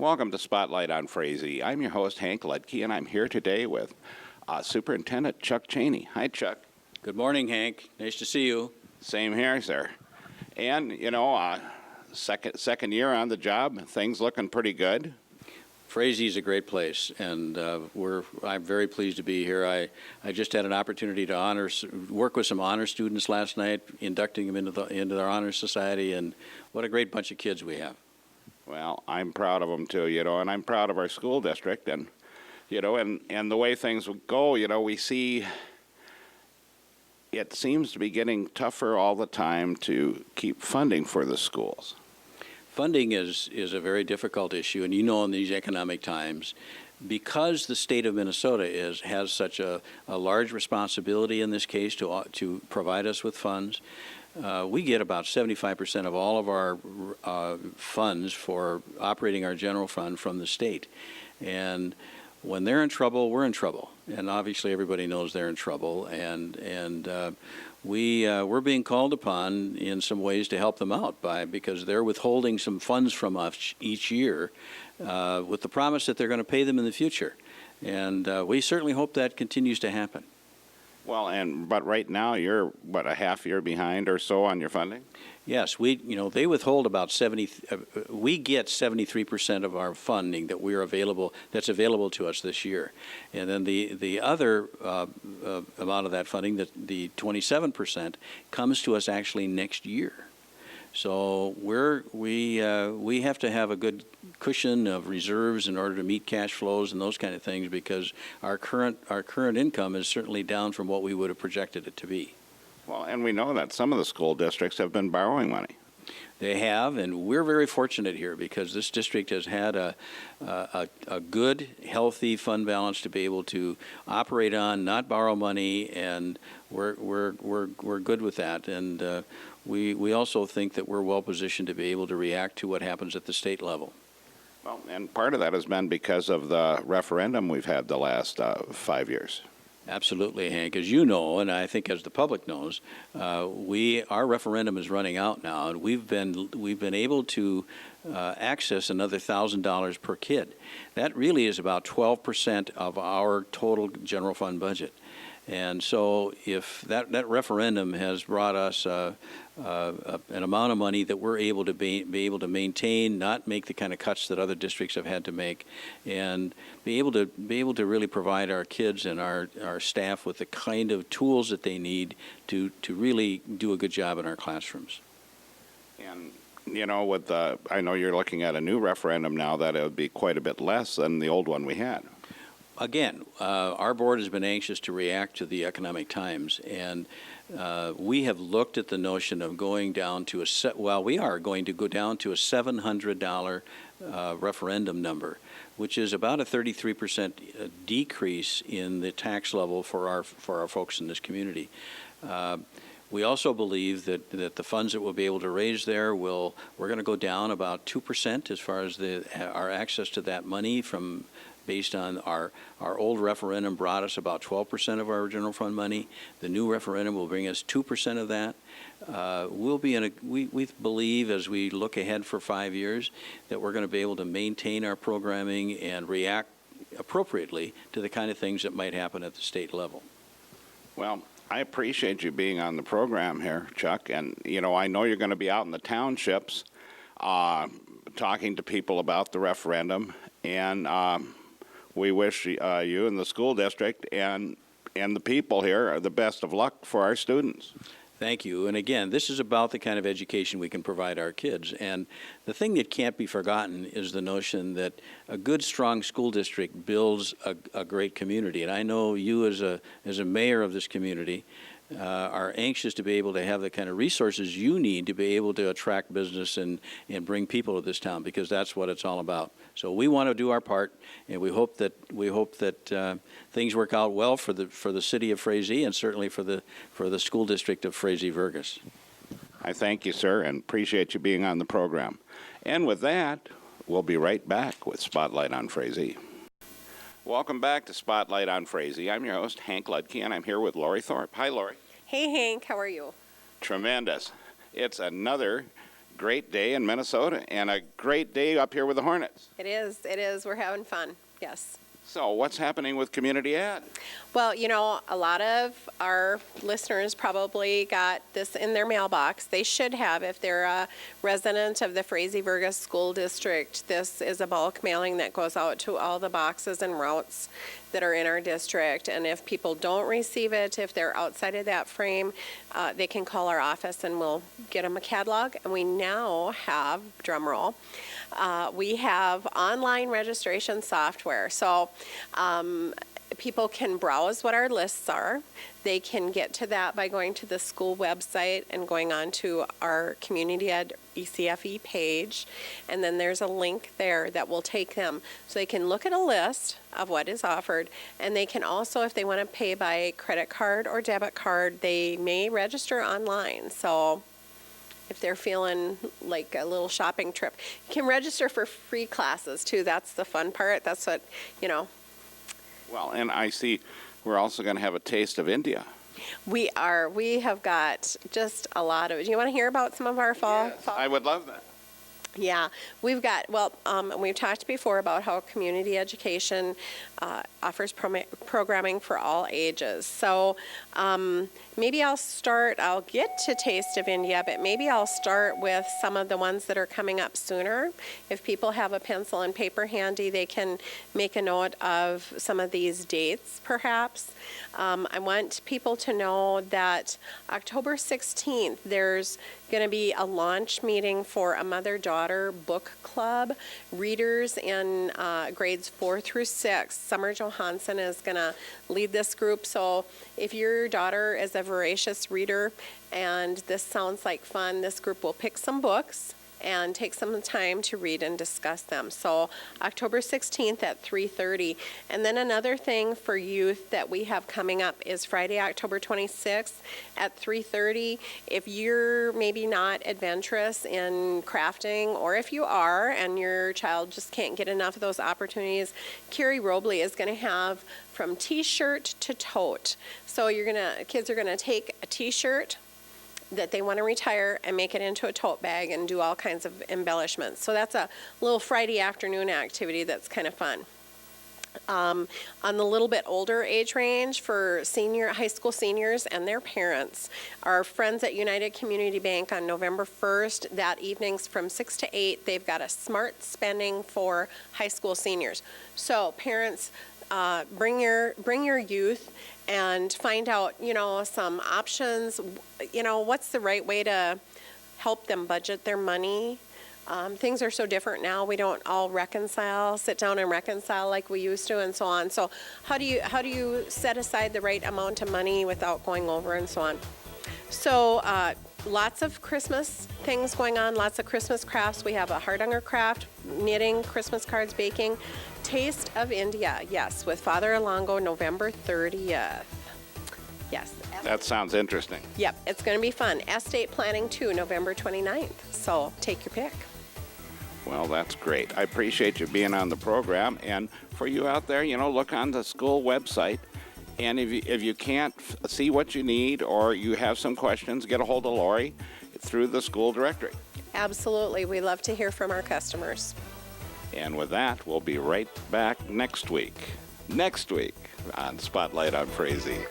Welcome to Spotlight on Frazee. I'm your host, Hank Ledke, and I'm here today with Superintendent Chuck Cheney. Hi, Chuck. Good morning, Hank. Nice to see you. Same here, sir. And, second year on the job, things looking pretty good. Frazee is a great place, and I'm very pleased to be here. I just had an opportunity to work with some honor students last night, inducting them into their honor society, and what a great bunch of kids we have. Well, I'm proud of them too, and I'm proud of our school district, and the way things go, we see it seems to be getting tougher all the time to keep funding for the schools. Funding is a very difficult issue, and in these economic times, because the state of Minnesota has such a large responsibility in this case to provide us with funds. We get about 75% of all of our funds for operating our general fund from the state. And when they're in trouble, we're in trouble. And obviously everybody knows they're in trouble. And we're being called upon in some ways to help them out because they're withholding some funds from us each year with the promise that they're going to pay them in the future. And we certainly hope that continues to happen. Well, but right now you're a half year behind or so on your funding? Yes, they withhold about 70. We get 73% of our funding that's available to us this year, and then the other amount of that funding, the 27%, comes to us actually next year. So we have to have a good cushion of reserves in order to meet cash flows and those kind of things, because our current income is certainly down from what we would have projected it to be. Well, and we know that some of the school districts have been borrowing money. They have, and we're very fortunate here because this district has had a good, healthy fund balance to be able to operate on, not borrow money, and we're good with that. And we also think that we're well positioned to be able to react to what happens at the state level. Well, and part of that has been because of the referendum we've had the last 5 years. Absolutely, Hank. As you know, and I think as the public knows, our referendum is running out now, and we've been able to access another $1,000 per kid. That really is about 12% of our total general fund budget. And so if that referendum has brought us an amount of money that we're able to be able to maintain, not make the kind of cuts that other districts have had to make, and be able to really provide our kids and our staff with the kind of tools that they need to really do a good job in our classrooms. And I know you're looking at a new referendum now that it would be quite a bit less than the old one we had. Again, our board has been anxious to react to the economic times, and we have looked at the notion of going down to we are going to go down to a $700 referendum number, which is about a 33% decrease in the tax level for our folks in this community. We also believe that the funds that we'll be able to raise there we're going to go down about 2% as far as our access to that money based on our old referendum brought us about 12% of our general fund money. The new referendum will bring us 2% of that. We'll be we believe as we look ahead for 5 years that we're going to be able to maintain our programming and react appropriately to the kind of things that might happen at the state level. Well, I appreciate you being on the program here, Chuck, and I know you're going to be out in the townships talking to people about the referendum, and we wish you and the school district and the people here the best of luck for our students. Thank you. And again, this is about the kind of education we can provide our kids. And the thing that can't be forgotten is the notion that a good, strong school district builds a great community. And I know you as a mayor of this community are anxious to be able to have the kind of resources you need to be able to attract business and bring people to this town, because that's what it's all about. So we want to do our part, and we hope that things work out well for the city of Frazee and certainly for the school district of Frazee-Vergas. I thank you, sir, and appreciate you being on the program. And with that, we'll be right back with Spotlight on Frazee. Welcome back to Spotlight on Frazee. I'm your host, Hank Ledke, and I'm here with Lori Thorpe. Hi, Lori. Hey, Hank. How are you? Tremendous. It's another great day in Minnesota and a great day up here with the Hornets. It is. It is. We're having fun. Yes. So what's happening with community ed? Well, you know, a lot of our listeners probably got this in their mailbox. They should have if they're a resident of the Frazee Virgus School District. This is a bulk mailing that goes out to all the boxes and routes that are in our district. And if people don't receive it, if they're outside of that frame, they can call our office and we'll get them a catalog. And we now have, drum roll, we have online registration software. So people can browse what our lists are. They can get to that by going to the school website and going on to our Community Ed ECFE page. And then there's a link there that will take them. So they can look at a list of what is offered. And they can also, if they want to pay by credit card or debit card, they may register online. So if they're feeling like a little shopping trip, you can register for free classes too. That's the fun part. That's what, you know. Well, and I see we're also going to have a taste of India. We are. We have got just a lot of. Do you want to hear about some of our fall? Yes, I would love that. Yeah, we've got, well, we've talked before about how community education offers programming for all ages. So maybe I'll get to Taste of India, but maybe I'll start with some of the ones that are coming up sooner. If people have a pencil and paper handy, they can make a note of some of these dates, perhaps. I want people to know that October 16th, there's going to be a launch meeting for a mother-daughter book club. Readers in grades 4 through 6. Summer Johansson is going to lead this group. So if your daughter is a voracious reader and this sounds like fun, this group will pick some books and take some time to read and discuss them. So October 16th at 3:30. And then another thing for youth that we have coming up is Friday, October 26th at 3:30. If you're maybe not adventurous in crafting, or if you are and your child just can't get enough of those opportunities, Carrie Robley is going to have from t-shirt to tote. So kids are going to take a t-shirt that they want to retire and make it into a tote bag and do all kinds of embellishments. So that's a little Friday afternoon activity that's kind of fun. On the little bit older age range for high school seniors and their parents, our friends at United Community Bank on November 1st, that evening's from 6 to 8, they've got a smart spending for high school seniors. So parents, bring your youth and find out, some options, what's the right way to help them budget their money. Things are so different now. We don't all sit down and reconcile like we used to, and so on. So how do you set aside the right amount of money without going over, and so on? So lots of Christmas things going on, lots of Christmas crafts. We have a Hardanger craft, knitting, Christmas cards, baking. Taste of India, yes, with Father Alongo, November 30th. Yes. That sounds interesting. Yep, it's going to be fun. Estate planning too, November 29th. So take your pick. Well, that's great. I appreciate you being on the program. And for you out there, look on the school website. And if you can't see what you need or you have some questions, get a hold of Lori through the school directory. Absolutely. We love to hear from our customers. And with that, we'll be right back next week on Spotlight on Frazee.